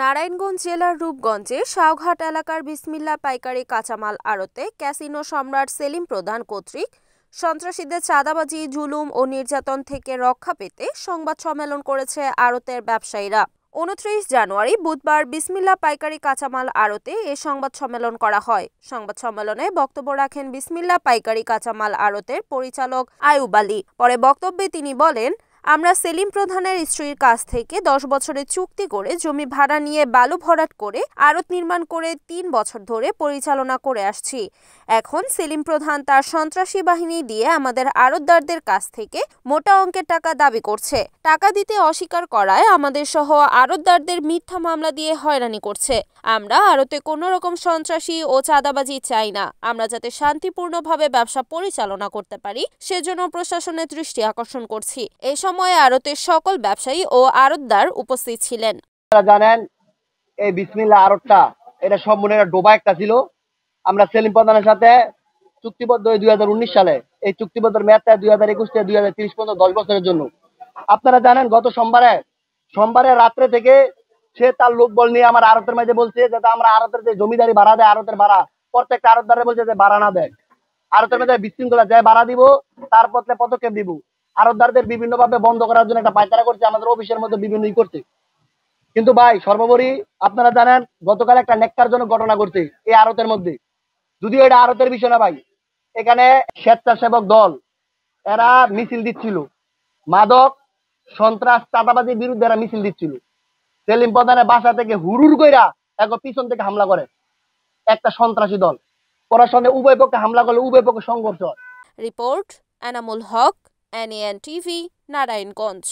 নারায়ণগঞ্জ জেলার রূপগঞ্জে শাওঘাট এলাকার বিসমিল্লাহ পাইকারি কাঁচামাল আড়তে ক্যাসিনো সম্রাট সেলিম প্রধান কর্তৃক সন্ত্রাসীদের চাঁদাবাজি, জুলুম ও নির্যাতন থেকে রক্ষা পেতে সংবাদ সম্মেলন করেছে আড়তের ব্যবসায়ীরা। ২৯ জানুয়ারি বুধবার বিসমিল্লাহ পাইকারি কাঁচামাল আড়তে এ সংবাদ সম্মেলন করা হয়। সংবাদ সম্মেলনে বক্তব্য রাখেন বিসমিল্লাহ পাইকারি কাঁচামাল আড়তের পরিচালক আয়ুব আলী। পরে বক্তব্যে তিনি বলেন, আমরা সেলিম প্রধানের স্ত্রীর কাছ থেকে 10 বছরের চুক্তি করে জমি ভাড়া নিয়ে বালু ভরাট করে আড়ত নির্মাণ করে 3 বছর ধরে পরিচালনা করে আসছি। এখন সেলিম প্রধান তার সন্ত্রাসী বাহিনী দিয়ে আমাদের আড়তদারদের কাছ থেকে মোটা অঙ্কের টাকা দাবি করছে। টাকা দিতে অস্বীকার করায় আমাদের সহ আড়তদারদের মিথ্যা মামলা দিয়ে হয়রানি করছে। আমরা আড়তে কোনো রকম সন্ত্রাসী ও চাঁদাবাজি চাই না। আমরা যাতে শান্তিপূর্ণভাবে ব্যবসা পরিচালনা করতে পারি সেজন্য প্রশাসনের দৃষ্টি আকর্ষণ করছি। এই সময় আড়তের সকল ব্যবসায়ী ও আড়তদার উপস্থিত ছিলেন। আপনারা জানেন এই বিসমিল্লাহ আড়তটা এটা সম্পূর্ণ ডোবা একটা ছিল। আমরা সেলিম প্রধানের সাথে চুক্তিবদ্ধ হই 2019 সালে। এই চুক্তিবদ্ধের মেয়াদটা 2021 থেকে 2030 পর্যন্ত 10 বছরের জন্য। আপনারা জানেন গত সোমবারে রাত্রে থেকে সে তার লোকবল নিয়ে আমার আড়তের মাঝে বলছে যাতে আমরা আড়তের যে জমিদারি ভাড়া দেয়, আড়তের ভাড়া প্রত্যেকটা আড়তদারে বলছে যে ভাড়া না দেয়, আড়তের মাঝে বিশৃঙ্খলা যায় ভাড়া দিব তার বদলে পদক্ষেপ দিব। আড়তদারদের বিভিন্ন ভাবে বন্ধ করার জন্য একটা পায়তারা করছে, আমাদের অফিসের মধ্যে বিভিন্ন করছে। কিন্তু ভাই সর্বোপরি আপনারা জানেন গতকাল একটা নেককারজনক ঘটনা ঘটছে এই আড়তের মধ্যে। যদিও এটা আড়তের বিষয় না ভাই, এখানে স্বেচ্ছাসেবক দল এরা মিছিল দিচ্ছিল, মাদক সন্ত্রাস চাঁদাবাজির বিরুদ্ধে এরা মিছিল দিচ্ছিল। সেলিম প্রধানের বাসা থেকে হুড়ুর কইরা একবার পিছন থেকে হামলা করে একটা সন্ত্রাসী দল। করার সঙ্গে উভয় পক্ষে হামলা করলে উভয় পক্ষে সংঘর্ষ হয়। Report Enamul Haque, NAN TV, Narayanganj.